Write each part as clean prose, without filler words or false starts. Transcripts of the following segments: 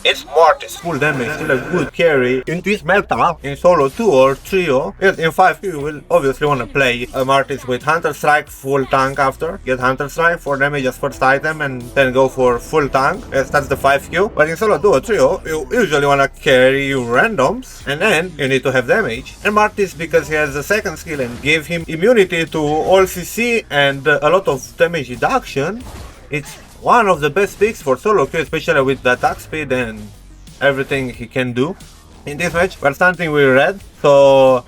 It's Martis, full damage, still a good carry. In this meta, in solo 2 or trio, in 5 you will obviously want to play Martis with Hunter Strike, full tank after. Get Hunter Strike, 4 damage as first item and then go for full tank. Yes, that's the 5Q. But in solo 2 or trio, you usually want to carry your randoms and then you need to have damage. And Martis, because he has the second skill and give him immunity to all CC and a lot of damage reduction, it's one of the best picks for solo queue, especially with the attack speed and everything he can do. In this match, we're starting with red, so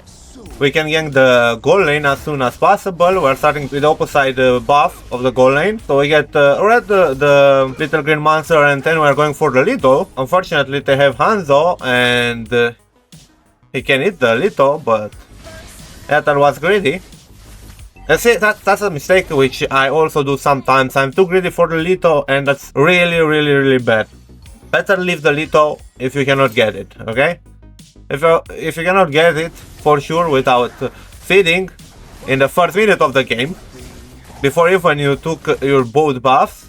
we can gank the goal lane as soon as possible. We're starting with the opposite buff of the goal lane. So we get red, the little green monster, and then we're going for the Lito. Unfortunately, they have Hanzo, and he can hit the Lito, but Ether was greedy. See, that's a mistake which I also do sometimes. I'm too greedy for the Lito, and that's really bad. Better leave the Lito if you cannot get it, okay? If you cannot get it, for sure, without feeding in the first minute of the game, before even you took your both buffs,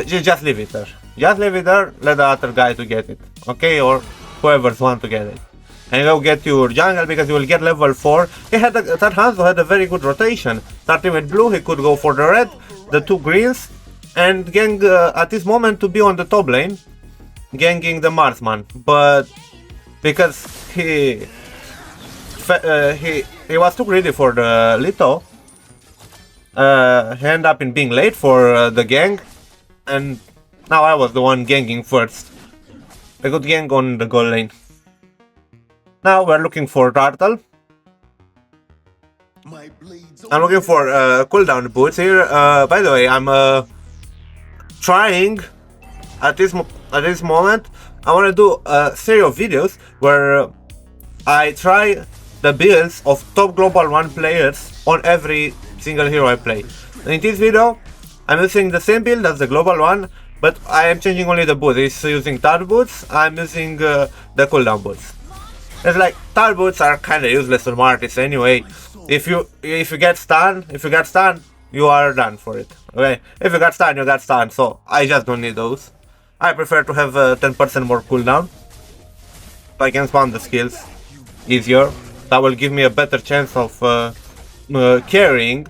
just leave it there. Just leave it there, let the other guy to get it, okay? Or whoever's want to get it. And go get your jungle because you will get level 4. That Hanzo had a very good rotation. Starting with blue, he could go for the red, the 2 greens, and gank at this moment to be on the top lane, ganking the Marsman. But because he was too greedy for the Lito, he ended up in being late for the gank, and now I was the one ganking first. A good gank on the goal lane. Now we're looking for Turtle. I'm looking for cooldown boots here. By the way, I'm trying at this moment. I want to do a series of videos where I try the builds of top global 1 players on every single hero I play. In this video, I'm using the same build as the global 1, but I am changing only the boots. It's using Tar boots. I'm using the cooldown boots. It's like tar boots are kind of useless on Martis anyway. If you get stunned, you are done for it. Okay, if you got stunned, you got stunned. So I just don't need those. I prefer to have 10% more cooldown, so I can spam the skills easier. That will give me a better chance of carrying.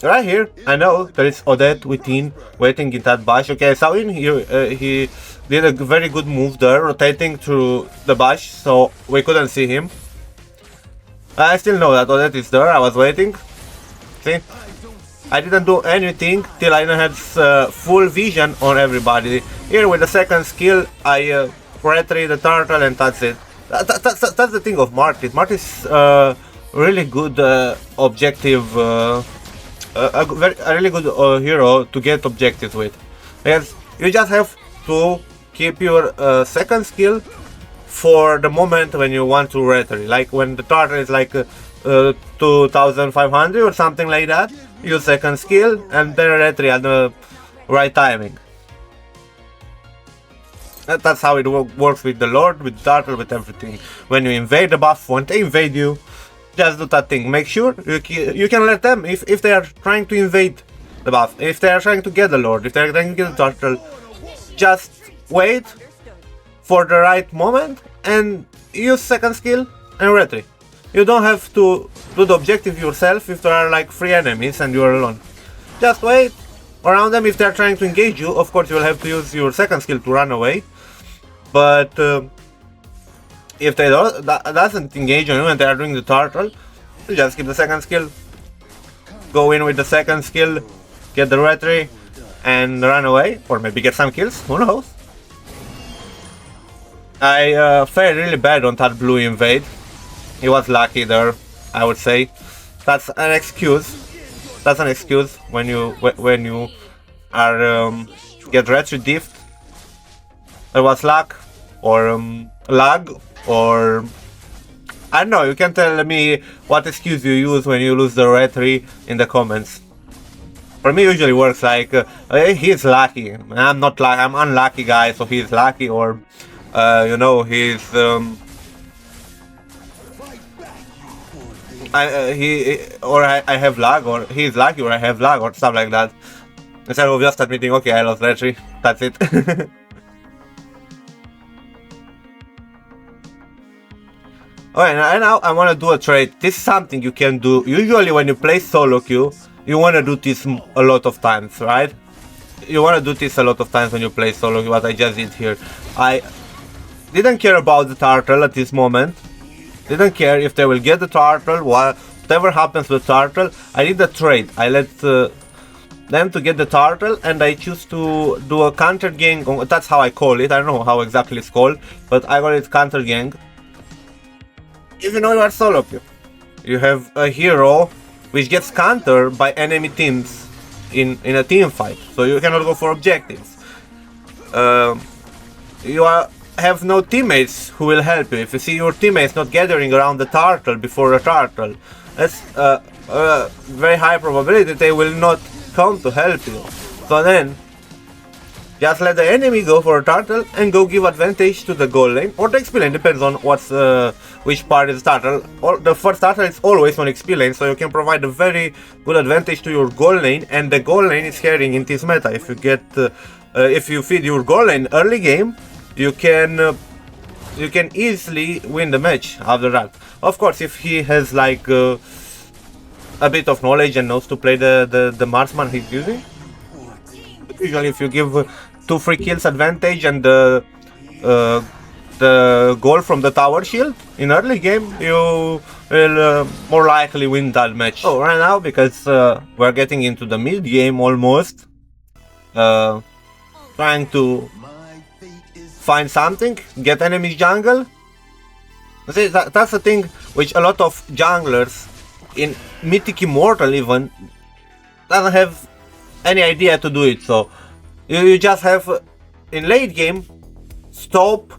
Right here, I know there is Odette within, waiting in that bush. Okay, I saw him, he did a very good move there, rotating through the bush, so we couldn't see him. I still know that Odette is there, I was waiting. See? I didn't do anything till I had full vision on everybody. Here with the second skill, I retreat the turtle and that's it. That's the thing of Martis. Martis really good objective... a really good hero to get objectives with. Yes, you just have to keep your second skill for the moment when you want to retreat. Like when the turtle is like 2500 or something like that, use second skill and then retreat at the right timing. That's how it works with the Lord, with the turtle, with everything. When you invade the buff, when they invade you, just do that thing. Make sure you can let them if they are trying to invade the buff, if they are trying to get the Lord, if they are trying to get the turtle. Just wait for the right moment and use second skill and retreat. You don't have to do the objective yourself if there are like 3 enemies and you are alone. Just wait around them. If they are trying to engage you, of course you will have to use your second skill to run away. But if they doesn't engage on you and they are doing the turtle, you just keep the second skill. Go in with the second skill, get the retreat, and run away, or maybe get some kills, who knows. I fared really bad on that blue invade. He was lucky there, I would say. That's an excuse. That's an excuse when you are get retreat diffed. There was luck, or lag, or I don't know. You can tell me what excuse you use when you lose the retreat in the comments. For me, usually works like he's lucky. I'm not lucky. I'm unlucky guy, so he's lucky, or you know, he's I have lag, or he's lucky, or I have lag, or stuff like that. Instead of just admitting, okay, I lost Retri, that's it. Alright, and now I want to do a trade. This is something you can do. Usually when you play solo queue, you want to do this a lot of times, right? You want to do this a lot of times when you play solo queue, what I just did here. I didn't care about the turtle at this moment. Didn't care if they will get the turtle, whatever happens with turtle. I did a trade. I let them to get the turtle, and I choose to do a counter gang. That's how I call it. I don't know how exactly it's called, but I call it counter gang. Even though you are solo queue, you have a hero which gets countered by enemy teams in a team fight, so you cannot go for objectives. You have no teammates who will help you. If you see your teammates not gathering around the turtle before a turtle, that's a very high probability that they will not come to help you. So then, just let the enemy go for a turtle and go give advantage to the goal lane or the XP lane, depends on what's which part is turtle. The first turtle is always on XP lane, so you can provide a very good advantage to your goal lane, and the goal lane is carrying in this meta. If you get if you feed your goal lane early game, you can easily win the match after that. Of course, if he has like a bit of knowledge and knows to play the marksman he's using. Usually if you give 2-3 kills advantage and the goal from the tower shield in early game, you will more likely win that match. So right now, because we're getting into the mid game almost, trying to find something, get enemies jungle. See, that's the thing which a lot of junglers in Mythic Immortal even doesn't have any idea to do it. So you just have in late game, stop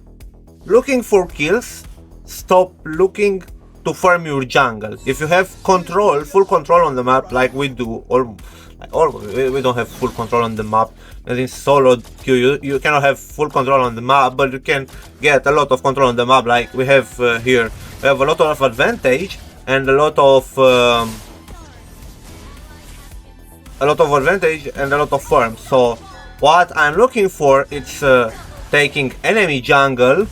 looking for kills, stop looking to farm your jungle. If you have control, full control on the map like we do, or we don't have full control on the map. As in solo queue, you cannot have full control on the map, but you can get a lot of control on the map like we have here. We have a lot of advantage and a lot of farm. So what I'm looking for is taking enemy jungle,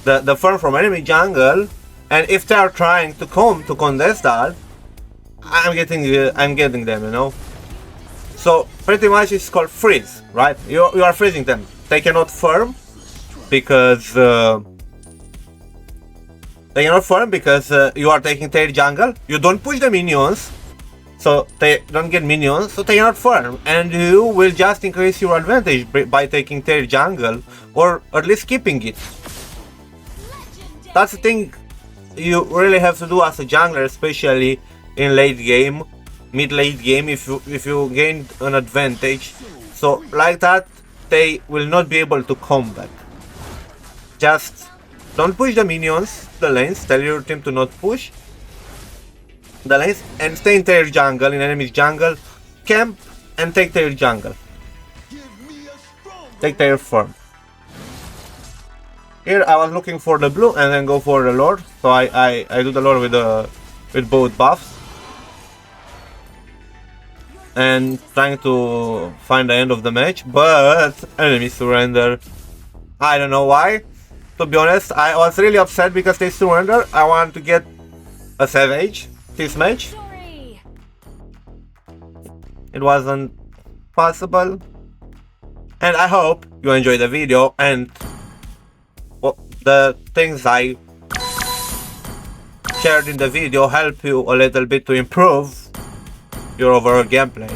the farm from enemy jungle, and if they are trying to come to contest that, I'm getting them, you know. So pretty much it's called freeze, right? You are freezing them. They cannot farm because you are taking their jungle. You don't push the minions, so they don't get minions, so they cannot farm, and you will just increase your advantage by taking their jungle, or at least keeping it. That's the thing you really have to do as a jungler, especially in late game, mid-late game, if you gain an advantage. So like that, they will not be able to come back. Just don't push the minions, the lanes, tell your team to not push the lanes, and stay in their jungle, in enemy's jungle, camp and take their jungle. Take their farm. Here I was looking for the blue and then go for the lord, so I do the lord with both buffs. And trying to find the end of the match, but enemy surrender. I don't know why. To be honest, I was really upset because they surrender. I want to get a savage this match. It wasn't possible. And I hope you enjoyed the video and the things I shared in the video help you a little bit to improve your overall gameplay.